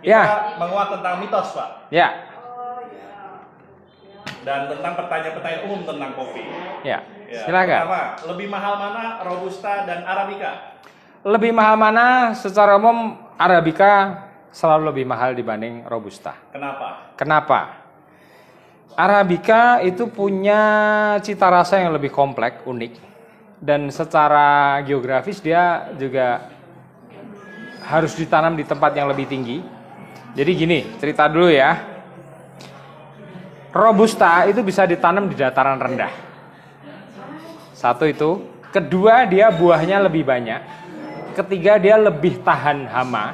Kita menguak tentang mitos, Pak. Ya. Dan tentang pertanyaan-pertanyaan umum tentang kopi. Ya. Silakan. Pertama, lebih mahal mana Robusta dan Arabica? Lebih mahal mana? Secara umum Arabica selalu lebih mahal dibanding Robusta. Kenapa? Arabica itu punya cita rasa yang lebih kompleks, unik. Dan secara geografis dia juga harus ditanam di tempat yang lebih tinggi. Jadi gini, cerita dulu ya. Robusta itu bisa ditanam di dataran rendah. Satu itu. Kedua, dia buahnya lebih banyak. Ketiga, dia lebih tahan hama.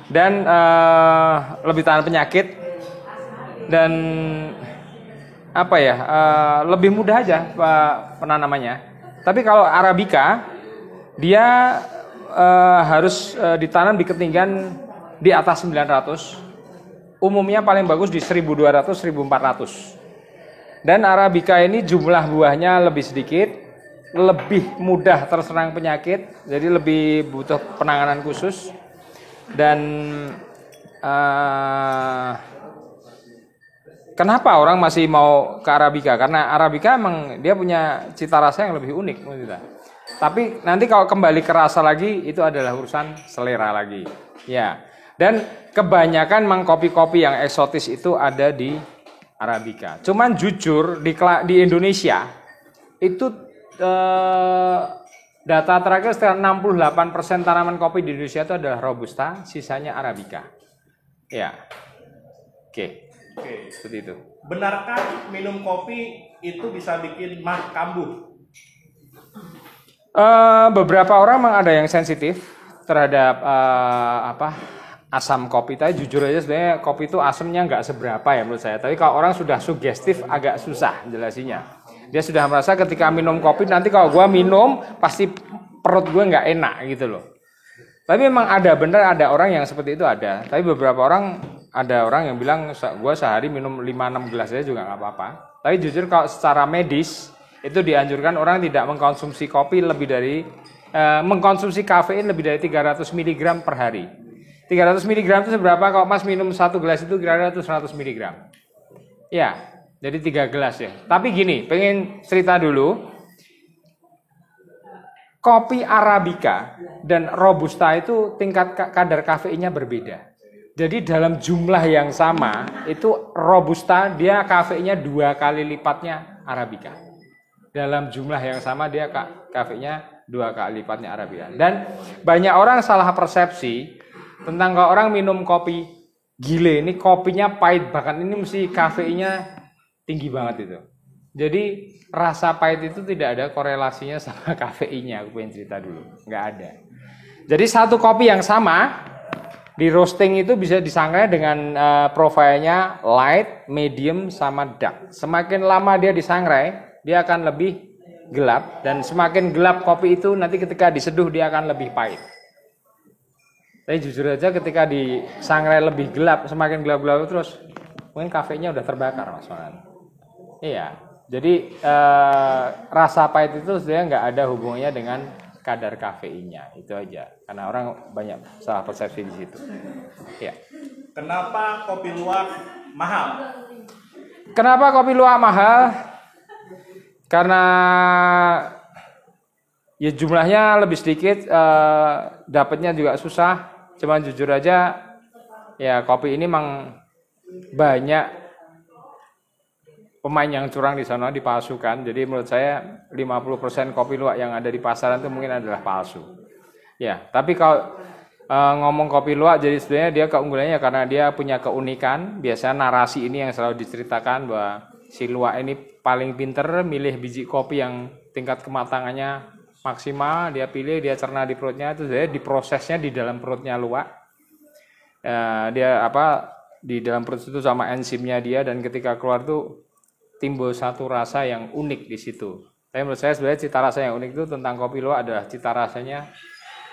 Dan lebih tahan penyakit. Dan lebih mudah aja penanamannya. Tapi kalau Arabica, dia harus ditanam di ketinggian di atas 900. Umumnya paling bagus di 1200-1400. Dan Arabica ini jumlah buahnya lebih sedikit, lebih mudah terserang penyakit, jadi lebih butuh penanganan khusus. Dan kenapa orang masih mau ke Arabica? Karena Arabica emang dia punya cita rasa yang lebih unik. Tapi nanti kalau kembali ke rasa lagi, itu adalah urusan selera lagi. Ya. Dan kebanyakan memang kopi-kopi yang eksotis itu ada di Arabica. Cuman jujur di Indonesia itu data terakhir sekitar 68% tanaman kopi di Indonesia itu adalah Robusta, sisanya Arabica. Ya. Oke, seperti itu. Benarkah minum kopi itu bisa bikin mah kambuh? Beberapa orang memang ada yang sensitif terhadap asam kopi. Tapi jujur aja sebenarnya kopi itu asamnya nggak seberapa ya menurut saya. Tapi kalau orang sudah sugestif agak susah jelasinnya. Dia sudah merasa ketika minum kopi nanti kalau gua minum pasti perut gue nggak enak gitu loh. Tapi memang ada orang yang seperti itu ada. Tapi beberapa orang ada orang yang bilang gua sehari minum 5-6 gelas aja juga nggak apa-apa. Tapi jujur kalau secara medis itu dianjurkan orang tidak mengkonsumsi kopi lebih dari mengkonsumsi kafein lebih dari 300 mg per hari. 300 mg itu seberapa? Kalau Mas minum 1 gelas itu kira-kira 100 mg. Ya, jadi 3 gelas ya. Tapi gini, pengen cerita dulu. Kopi Arabica dan Robusta itu tingkat kadar kafeinnya berbeda. Jadi dalam jumlah yang sama, itu Robusta dia kafeinnya 2 kali lipatnya Arabica. Dalam jumlah yang sama dia kafeinnya 2 kali lipatnya Arabica. Dan banyak orang salah persepsi tentang kalau orang minum kopi gile, ini kopinya pahit bahkan ini mesti kafeinnya tinggi banget itu. Jadi rasa pahit itu tidak ada korelasinya sama kafeinnya. Aku pengen cerita dulu, nggak ada. Jadi satu kopi yang sama di roasting itu bisa disangrai dengan profilnya light, medium, sama dark. Semakin lama dia disangrai, dia akan lebih gelap, dan semakin gelap kopi itu nanti ketika diseduh dia akan lebih pahit. Tapi jujur aja ketika disangrai lebih gelap, semakin gelap-gelap terus mungkin kafeinnya udah terbakar Mas Manan. Iya, jadi rasa pahit itu sebenarnya nggak ada hubungannya dengan kadar kafeinnya, itu aja. Karena orang banyak salah persepsi di situ. Ya. Kenapa kopi luwak mahal? Kenapa kopi luwak mahal? Karena ya jumlahnya lebih sedikit, dapatnya juga susah. Cuman jujur aja, ya kopi ini memang banyak pemain yang curang di sana, dipalsukan. Jadi menurut saya 50% kopi luwak yang ada di pasaran itu mungkin adalah palsu. Ya, tapi kalau ngomong kopi luwak, jadi sebenarnya dia keunggulannya karena dia punya keunikan. Biasanya narasi ini yang selalu diceritakan bahwa si luwak ini paling pinter milih biji kopi yang tingkat kematangannya maksimal, dia pilih, dia cerna di perutnya, itu saya diprosesnya di dalam perutnya luwak. Dia di dalam perut itu sama enzimnya dia, dan ketika keluar tuh timbul satu rasa yang unik di situ. Tapi menurut saya sebenarnya cita rasa yang unik itu tentang kopi luwak adalah cita rasanya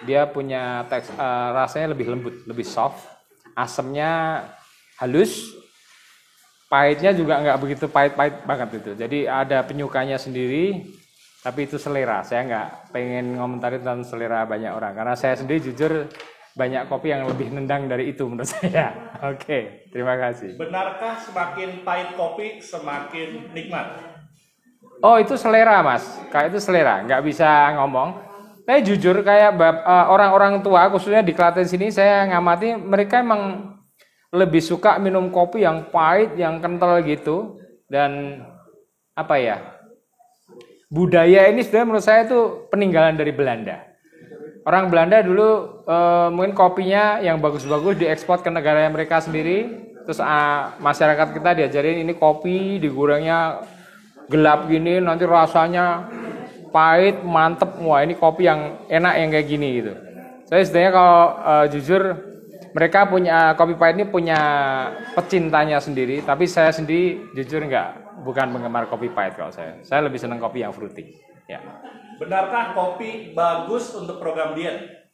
dia punya rasanya lebih lembut, lebih soft, asamnya halus, pahitnya juga nggak begitu pahit-pahit banget itu. Jadi ada penyukanya sendiri. Tapi itu selera, saya nggak pengen ngomentari tentang selera banyak orang. Karena saya sendiri jujur banyak kopi yang lebih nendang dari itu menurut saya. Oke, terima kasih. Benarkah semakin pahit kopi semakin nikmat? Oh, itu selera, Mas. Kayak itu selera, nggak bisa ngomong. Tapi jujur kayak orang-orang tua, khususnya di Klaten sini, saya ngamati mereka emang lebih suka minum kopi yang pahit, yang kental gitu. Dan apa ya? Budaya ini sebenarnya menurut saya itu peninggalan dari Belanda. Orang Belanda dulu mungkin kopinya yang bagus-bagus diekspor ke negara mereka sendiri. Terus masyarakat kita diajarin ini kopi digorengnya gelap gini, nanti rasanya pahit, mantep. Wah, ini kopi yang enak yang kayak gini gitu. Saya sebenarnya kalau jujur, mereka punya kopi pahit ini punya pecintanya sendiri. Tapi saya sendiri jujur bukan penggemar kopi pahit kalau saya. Saya lebih senang kopi yang fruity. Ya. Benarkah kopi bagus untuk program diet?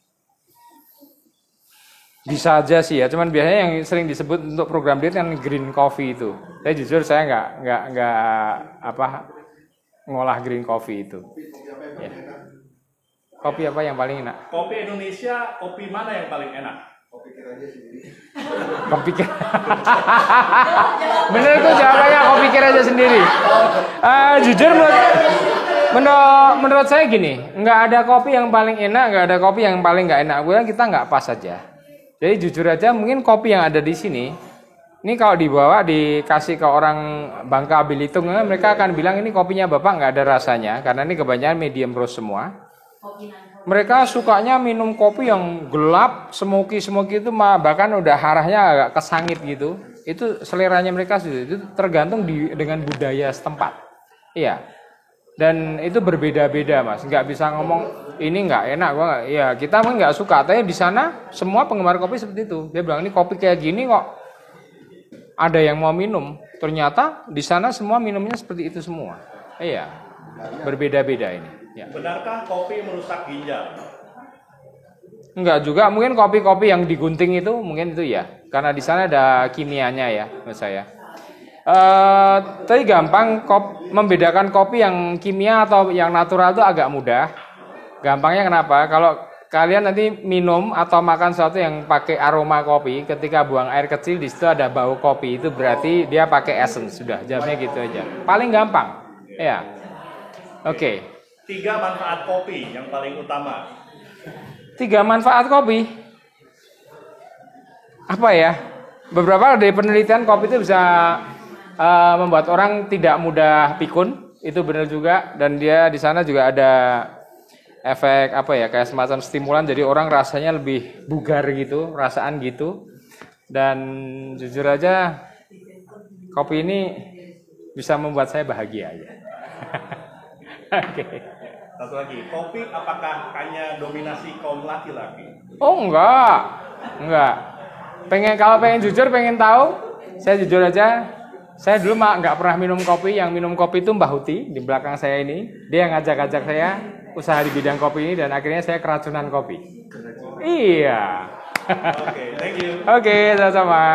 Bisa aja sih ya, cuman biasanya yang sering disebut untuk program diet kan green coffee itu. Saya jujur saya nggak ngolah green coffee itu. Ya. Kopi apa yang paling enak? Kopi Indonesia, kopi mana yang paling enak? Kopi kira. Bener itu jawabannya, kopi kira aja sendiri. Jujur menurut saya gini, nggak ada kopi yang paling enak, nggak ada kopi yang paling nggak enak. Gue kita nggak pas aja. Jadi jujur aja mungkin kopi yang ada di sini, ini kalau dibawa dikasih ke orang Bangka Belitung, mereka akan bilang ini kopinya bapak nggak ada rasanya, karena ini kebanyakan medium roast semua. Mereka sukanya minum kopi yang gelap, smoky itu bahkan udah arahnya agak kesangit gitu. Itu seleranya mereka sih, itu tergantung dengan budaya setempat. Iya. Dan itu berbeda-beda, Mas. Nggak bisa ngomong ini nggak enak, gua nggak. Ya kita mungkin nggak suka. Tapi di sana semua penggemar kopi seperti itu. Dia bilang ini kopi kayak gini kok ada yang mau minum. Ternyata di sana semua minumnya seperti itu semua. Iya, berbeda-beda ini. Ya. Benarkah kopi merusak ginjal? Enggak juga. Mungkin kopi-kopi yang digunting itu mungkin itu ya. Karena di sana ada kimianya ya, menurut saya. Tapi gampang membedakan kopi yang kimia atau yang natural itu agak mudah. Gampangnya kenapa? Kalau kalian nanti minum atau makan sesuatu yang pakai aroma kopi, ketika buang air kecil di situ ada bau kopi, itu berarti dia pakai essence. Sudah, jawabnya gitu aja. Paling gampang. Ya. Oke. 3 manfaat kopi yang paling utama. 3 manfaat kopi. Apa ya? Beberapa dari penelitian kopi itu bisa membuat orang tidak mudah pikun, itu benar juga. Dan dia di sana juga ada efek kayak semacam stimulan, jadi orang rasanya lebih bugar gitu, rasaan gitu. Dan jujur aja kopi ini bisa membuat saya bahagia ya. Oke. Satu lagi, kopi apakah hanya dominasi kaum laki-laki? Oh enggak. Kalau pengen jujur, pengen tahu, saya jujur aja. Saya dulu nggak pernah minum kopi. Yang minum kopi itu Mbah Huti di belakang saya ini. Dia ngajak-ngajak saya usaha di bidang kopi ini dan akhirnya saya keracunan kopi. Iya. Oke, thank you. Oke, sama-sama.